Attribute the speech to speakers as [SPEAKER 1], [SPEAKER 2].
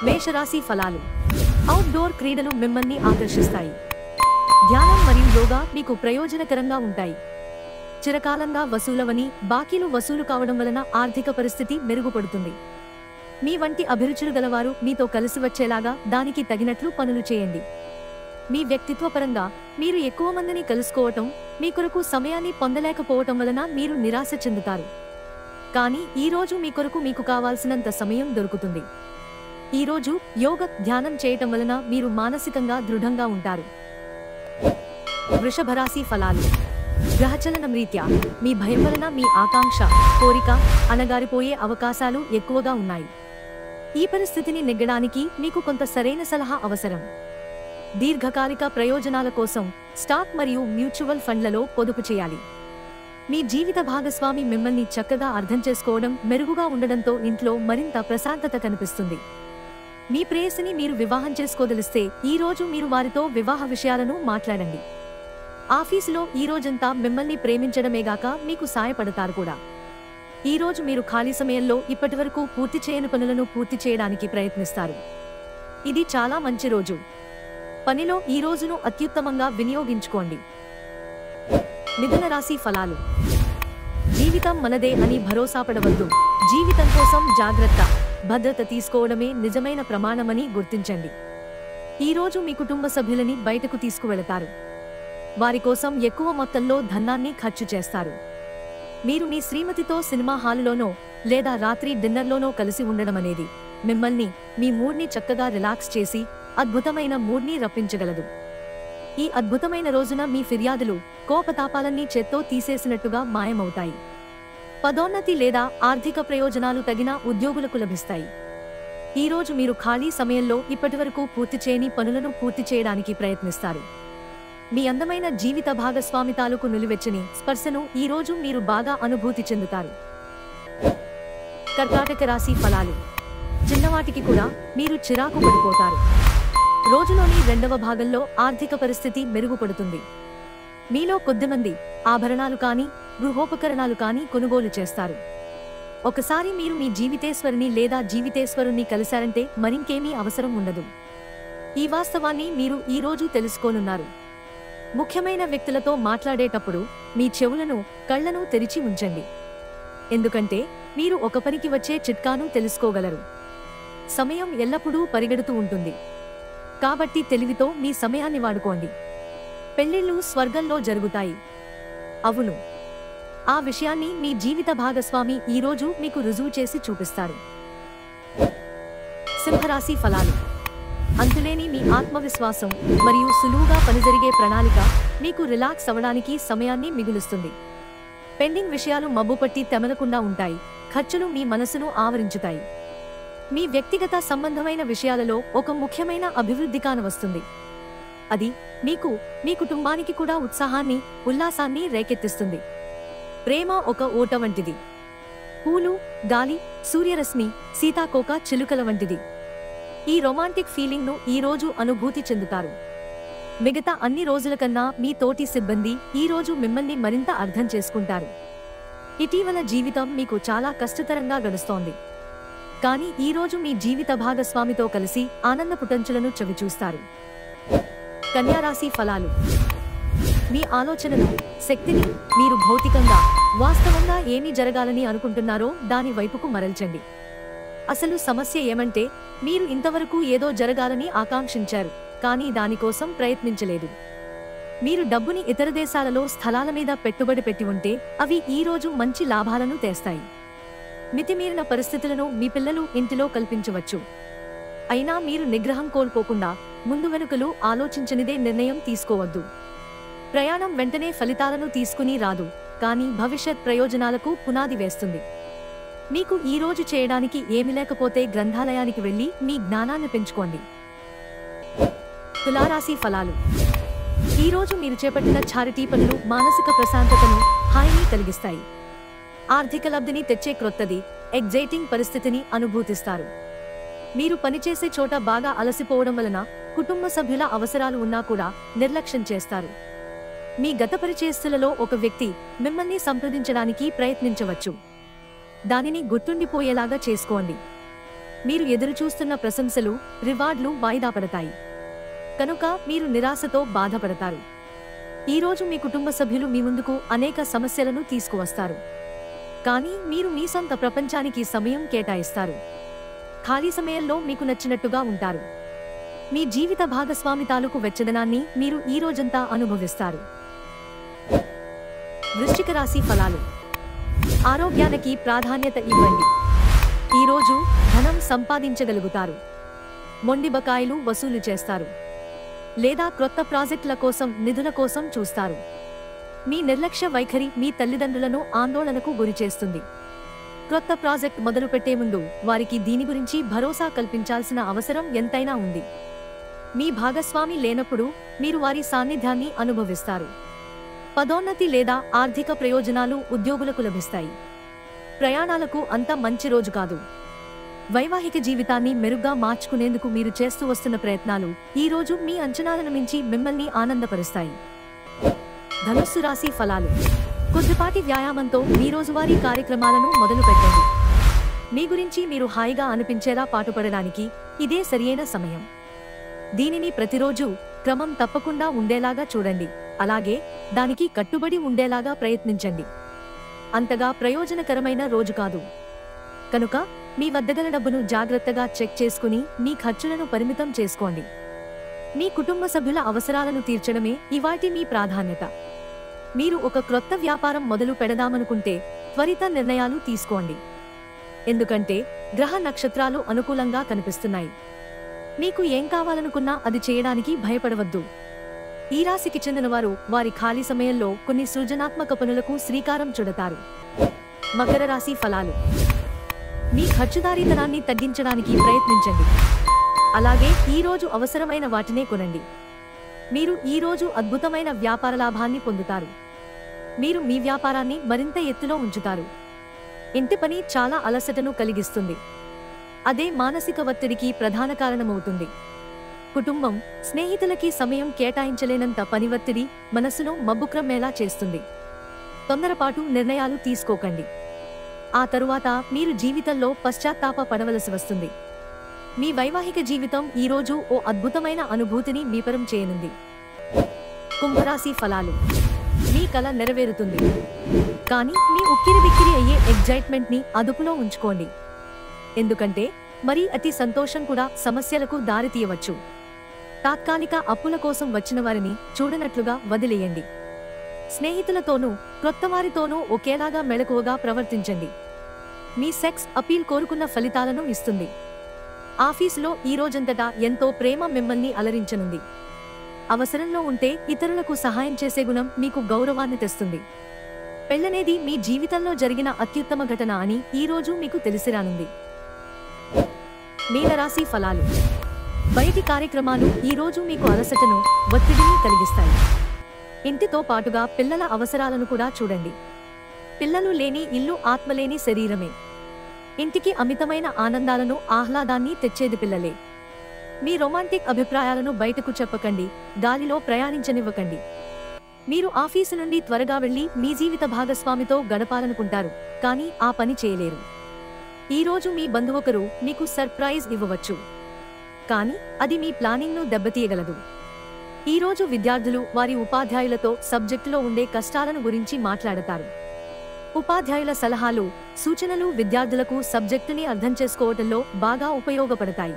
[SPEAKER 1] మేషరాశి ఫలాలు. అవుట్డోర్ క్రీడలు మిమ్మల్ని ఆకర్షిస్తాయి. ధ్యానం మరియు యోగా మీకు ప్రయోజనకరంగా ఉంటాయి. చిరకాలంగా వసూలవని బాకీలు వసూలు కావడం వలన ఆర్థిక పరిస్థితి మెరుగుపడుతుంది. మీ వంటి అభిరుచులు గలవారు మీతో కలిసి వచ్చేలాగా దానికి తగినట్లు పనులు చేయండి. మీ వ్యక్తిత్వపరంగా మీరు ఎక్కువ మందిని కలుసుకోవటం, మీ కొరకు సమయాన్ని పొందలేకపోవటం వలన మీరు నిరాశ చెందుతారు. కానీ ఈ రోజు మీ కొరకు మీకు కావాల్సినంత సమయం దొరుకుతుంది. ఈ రోజు యోగ ధ్యానం చేయటం వలన మీరు మానసికంగా దృఢంగా ఉంటారు. వృషభరాశి ఫలాలు. గ్రహచలనం రీత్యా మీ భయం వలన మీ ఆకాంక్ష, కోరిక అణగారిపోయే అవకాశాలు ఎక్కువగా ఉన్నాయి. ఈ పరిస్థితిని నెగ్గడానికి మీకు కొంత సరైన సలహా అవసరం. దీర్ఘకాలిక ప్రయోజనాల కోసం స్టాక్ మరియు మ్యూచువల్ ఫండ్లలో పొదుపు చేయాలి. మీ జీవిత భాగస్వామి మిమ్మల్ని చక్కగా అర్థం చేసుకోవడం, మెరుగుగా ఉండడంతో ఇంట్లో మరింత ప్రశాంతత కనిపిస్తుంది. మీ ప్రేయసిని మీరు వివాహం చేసుకోదలిస్తే ఈ రోజు మీరు వారితో వివాహ విషయాలను మాట్లాడండి. ఆఫీసులో ఈ రోజంతా మిమ్మల్ని ప్రేమించడమేగాక మీకు సాయపడతారు కూడా. ఈ రోజు మీరు ఖాళీ సమయంలో ఇప్పటివరకు పూర్తి చేయని పనులను పూర్తి చేయడానికి ప్రయత్నిస్తారు. ఇది చాలా మంచి రోజు. పనిలో ఈ రోజును అత్యుత్తమంగా వినియోగించుకోండి. మిథున రాశి ఫలాలు. జీవితం మనదే అని భరోసాపడవద్దు. జీవితం కోసం జాగ్రత్త, భద్రత తీసుకోవడమే నిజమైన ప్రమాణమని గుర్తించండి. ఈ రోజు మీ కుటుంబ సభ్యులని బయటకు తీసుకువెళతారు. వారి కోసం ఎక్కువ మొత్తంలో ధనాన్ని ఖర్చు చేస్తారు. మీరు మీ శ్రీమతితో సినిమా హాలులోనో లేదా రాత్రి డిన్నర్లోనో కలిసి ఉండడం అనేది మిమ్మల్ని, మీ మూడ్ని చక్కగా రిలాక్స్ చేసి అద్భుతమైన మూడ్ని రప్పించగలదు. ఈ అద్భుతమైన రోజున మీ ఫిర్యాదులు, కోపతాపాలన్నీ చేత్తో తీసేసినట్టుగా మాయమవుతాయి. పదోన్నతి లేదా ఆర్థిక ప్రయోజనాలు తగిన ఉద్యోగులకు లభిస్తాయి. ఈ రోజు మీరు ఖాళీ సమయంలో ఇప్పటివరకు పూర్తి చేయని పనులను పూర్తి చేయడానికి ప్రయత్నిస్తారు. మీ అందమైన జీవిత భాగస్వామి తాలూకు నిలువెచ్చని స్పర్శను ఈ రోజు మీరు బాగా అనుభూతి చెందుతారు. కర్కాటక రాశి ఫలాలు. చిన్నవాటికి కూడా మీరు చిరాకు పడిపోతారు. రోజులోని రెండవ భాగంలో ఆర్థిక పరిస్థితి మెరుగుపడుతుంది. మీలో కొద్దిమంది ఆభరణాలు కానీ, గృహోపకరణాలు కానీ కొనుగోలు చేస్తారు. ఒకసారి మీరు మీ జీవితేశ్వరిని లేదా జీవితేశ్వరుణ్ణి కలిశారంటే మరింకేమీ అవసరం ఉండదు. ఈ వాస్తవాన్ని మీరు ఈ రోజు తెలుసుకోనున్నారు. ముఖ్యమైన వ్యక్తులతో మాట్లాడేటప్పుడు మీ చెవులను, కళ్లను తెరిచి ఉంచండి. ఎందుకంటే మీరు ఒక పనికి వచ్చే చిట్కాను తెలుసుకోగలరు. సమయం ఎల్లప్పుడూ పరిగెడుతూ ఉంటుంది. కాబట్టి తెలివితో మీ సమయాన్ని వాడుకోండి. పెళ్లిళ్ళు స్వర్గంలో జరుగుతాయి. అవును, ఆ విషయాన్ని మీ జీవిత భాగస్వామి ఈ రోజు మీకు రుజువు చేసి చూపిస్తారు. సింహరాశి ఫలాలు. అంతులేని మీ ఆత్మవిశ్వాసం మరియు సులువుగా పనిజరిగే ప్రణాళిక మీకు రిలాక్స్ అవ్వడానికి సమయాన్ని మిగులుస్తుంది. పెండింగ్ విషయాలు మబ్బుపట్టి తెమలకుండా ఉంటాయి. ఖర్చులు మీ మనసును ఆవరించుతాయి. మీ వ్యక్తిగత సంబంధమైన విషయాలలో ఒక ముఖ్యమైన అభివృద్ధి కానవస్తుంది. అది మీకు, మీ కుటుంబానికి కూడా ఉత్సాహాన్ని, ఉల్లాసాన్ని రేకెత్తిస్తుంది. ప్రేమ ఒక ఓట వంటిది. పూలు, గాలి, సూర్యరశ్మి, సీతాకోక చిలుకల వంటిది. ఈ రొమాంటిక్ ఫీలింగ్ను ఈ రోజు అనుభూతి చెందుతారు. మిగతా అన్ని రోజుల కన్నా మీ తోటి సిబ్బంది ఈ రోజు మిమ్మల్ని మరింత అర్థం చేసుకుంటారు. ఇటీవల జీవితం మీకు చాలా కష్టతరంగా గడుస్తోంది. కానీ ఈ రోజు మీ జీవిత భాగస్వామితో కలిసి ఆనందపుటంచులను చవిచూస్తారు. కన్యారాశి ఫలాలు. మీ ఆలోచనలు, శక్తిని మీరు భౌతికంగా, వాస్తవంగా ఏమి జరగాలని అనుకుంటున్నారో దాని వైపుకు మరల్చండి. అసలు సమస్య ఏమంటే మీరు ఇంతవరకు ఏదో జరగాలని ఆకాంక్షించారు, కానీ దానికోసం ప్రయత్నించలేదు. మీరు డబ్బుని ఇతర దేశాలలో స్థలాల మీద పెట్టుబడి పెట్టి ఉంటే అవి ఈ రోజు మంచి లాభాలను తెస్తాయి. మితిమీరిన పరిస్థితులను మీ పిల్లలు ఇంటిలో కల్పించవచ్చు. అయినా మీరు నిగ్రహం కోల్పోకుండా ముందు వెనుకలు ఆలోచించనిదే నిర్ణయం తీసుకోవద్దు. ప్రయాణం వెంటనే ఫలితాలను తీసుకుని రాదు, కానీ భవిష్యత్ ప్రయోజనాలకు పునాది వేస్తుంది. మీకు ఈ రోజు చేయడానికి ఏమి లేకపోతే గ్రంథాలయానికి వెళ్లి మీ జ్ఞానాన్ని పెంచుకోండి. తులారాశి ఫలాలు. ఈ రోజు మీరు చేపట్టిన చారిటీ పనులు మానసిక ప్రశాంతతను, హాయిని కలిగిస్తాయి. ఆర్థిక లబ్ధిని తెచ్చే క్రొత్తది, ఎగ్జైటింగ్ పరిస్థితిని అనుభూతిస్తారు. మీరు పనిచేసే చోట బాగా అలసిపోవడం వలన కుటుంబ సభ్యుల అవసరాలు ఉన్నా కూడా నిర్లక్ష్యం చేస్తారు. మీ గత పరిచయస్తులలో ఒక వ్యక్తి మిమ్మల్ని సంప్రదించడానికి ప్రయత్నించవచ్చు. దానిని గుర్తుండిపోయేలాగా చేసుకోండి. మీరు ఎదురుచూస్తున్న ప్రశంసలు, రివార్డులు వాయిదా పడతాయి. కనుక మీరు నిరాశతో బాధపడతారు. ఈరోజు మీ కుటుంబ సభ్యులు మీ ముందుకు అనేక సమస్యలను తీసుకువస్తారు. కానీ మీరు మీ సొంత ప్రపంచానికి సమయం కేటాయిస్తారు. ఖాళీ సమయంలో మీకు నచ్చినట్టుగా ఉంటారు. మీ జీవిత భాగస్వామి తాలూకు వెచ్చదనాన్ని మీరు ఈ రోజంతా అనుభవిస్తారు. వృశ్చిక రాశి ఫలాలు. ఆరోగ్యానికి ప్రాధాన్యత ఇవ్వండి. ఈరోజు ధనం సంపాదించగలుగుతారు. మొండి బకాయిలు వసూలు చేస్తారు. లేదా క్రొత్త ప్రాజెక్టుల కోసం నిధుల కోసం చూస్తారు. మీ నిర్లక్ష్య వైఖరి మీ తల్లిదండ్రులను ఆందోళనకు గురిచేస్తుంది. క్రొత్త ప్రాజెక్ట్ మొదలుపెట్టే ముందు వారికి దీని గురించి భరోసా కల్పించాల్సిన అవసరం ఎంతైనా ఉంది. మీ భాగస్వామి లేనప్పుడు మీరు వారి సాన్నిధ్యాన్ని అనుభవిస్తారు. పదోన్నతి లేదా ఆర్థిక ప్రయోజనాలు ఉద్యోగులకు లభిస్తాయి. ప్రయాణాలకు అంత మంచి రోజు కాదు. వైవాహిక జీవితాన్ని మెరుగ్గా మార్చుకునేందుకు మీరు చేస్తూ వస్తున్న ప్రయత్నాలు ఈ రోజు మీ అంచనాలను మించి మిమ్మల్ని ఆనందపరుస్తాయి. ధనుస్సు రాశి ఫలాలు. కొద్దిపాటి వ్యాయామంతో మీ రోజువారీ కార్యక్రమాలను మొదలు పెట్టండి. మీ గురించి మీరు హాయిగా అనిపించేలా పాటుపడడానికి ఇదే సరియైన సమయం. దీనిని ప్రతిరోజు క్రమం తప్పకుండా ఉండేలాగా చూడండి. అలాగే దానికి కట్టుబడి ఉండేలాగా ప్రయత్నించండి. అంతగా ప్రయోజనకరమైన రోజు కాదు. కనుక మీ వద్దగల డబ్బును జాగ్రత్తగా చెక్ చేసుకుని మీ ఖర్చులను పరిమితం చేసుకోండి. మీ కుటుంబ సభ్యుల అవసరాలను తీర్చడమే ఇవాటి మీ ప్రాధాన్యత. మీరు ఒక క్రొత్త వ్యాపారం మొదలు పెడదామనుకుంటే త్వరిత నిర్ణయాలు తీసుకోండి. ఎందుకంటే గ్రహ నక్షత్రాలు అనుకూలంగా కనిపిస్తున్నాయి. మీకు ఏం కావాలనుకున్నా అది చేయడానికి భయపడవద్దు. ఈ రాశికి చెందినవారు వారి ఖాళీ సమయంలో కొన్ని సృజనాత్మక పనులకు శ్రీకారం చుడతారు. మకర రాశి ఫలాలు. మీ ఖర్చుదారీతనాన్ని తగ్గించడానికి ప్రయత్నించండి. అలాగే ఈరోజు అవసరమైన వాటినే కొనండి. మీరు ఈరోజు అద్భుతమైన వ్యాపార లాభాన్ని పొందుతారు. మీరు మీ వ్యాపారాన్ని మరింత ఎత్తులో ఉంచుతారు. ఇంటి పని చాలా అలసటను కలిగిస్తుంది. అదే మానసిక ఒత్తిడికి ప్రధాన కారణమవుతుంది. కుటుంబం, స్నేహితులకి సమయం కేటాయించలేనంత పని ఒత్తిడి మనసును మబ్బుక్రమ్మేలా చేస్తుంది. తొందరపాటు నిర్ణయాలు తీసుకోకండి. ఆ తరువాత మీరు జీవితంలో పశ్చాత్తాప పడవలసి వస్తుంది. మీ వైవాహిక జీవితం ఈరోజు ఓ అద్భుతమైన అనుభూతిని మీపరం చేయనుంది. కుంభరాశి ఫలాలు. మీ కల నెరవేరుతుంది. కానీ మీ ఉక్కిరిబిక్కిరి అయ్యే ఎగ్జైట్మెంట్ని అదుపులో ఉంచుకోండి. ఎందుకంటే మరీ అతి సంతోషం కూడా సమస్యలకు దారితీయవచ్చు. తాత్కాలిక అప్పుల కోసం వచ్చిన వారిని చూడనట్లుగా వదిలేయండి. స్నేహితులతోనూ క్రొత్తవారితోనూ ఒకేలాగా మెళకువగా ప్రవర్తించండి. మీ సెక్స్ అపీల్ కోరుకున్న ఫలితాలను ఇస్తుంది. ఆఫీసులో ఈ రోజంతటా ఎంతో ప్రేమ మిమ్మల్ని అలరించనుంది. అవసరంలో ఉంటే ఇతరులకు సహాయం చేసే గుణం మీకు గౌరవాన్ని తెస్తుంది. పెళ్లనేది మీ జీవితంలో జరిగిన అత్యుత్తమ ఘటన అని ఈ రోజు మీకు తెలిసిరానుంది. మీనరాశి ఫలాలు. బయటి కార్యక్రమాలు ఈ రోజు మీకు అలసటను, ఒత్తిడిని కలిగిస్తాయి. ఇంటితో పాటుగా పిల్లల అవసరాలను కూడా చూడండి. పిల్లలు లేని ఇల్లు ఆత్మలేని శరీరమే. ఇంటికి అమితమైన ఆనందాలను, ఆహ్లాదాన్ని తెచ్చేది పిల్లలే. మీ రొమాంటిక్ అభిప్రాయాలను బయటకు చెప్పకండి, గాలిలో ప్రయాణించనివ్వకండి. మీరు ఆఫీసు నుండి త్వరగా వెళ్లి మీ జీవిత భాగస్వామితో గడపాలనుకుంటారు, కానీ ఆ పని చేయలేరు. ఈరోజు మీ బంధువొకరు మీకు సర్ప్రైజ్ ఇవ్వవచ్చు, కానీ అది మీ ప్లానింగ్ను దెబ్బతీయగలదు. ఈరోజు విద్యార్థులు వారి ఉపాధ్యాయులతో సబ్జెక్టులో ఉండే కష్టాలను గురించి మాట్లాడతారు. ఉపాధ్యాయుల సలహాలు, సూచనలు విద్యార్థులకు సబ్జెక్టుని అర్థం చేసుకోవటంలో బాగా ఉపయోగపడతాయి.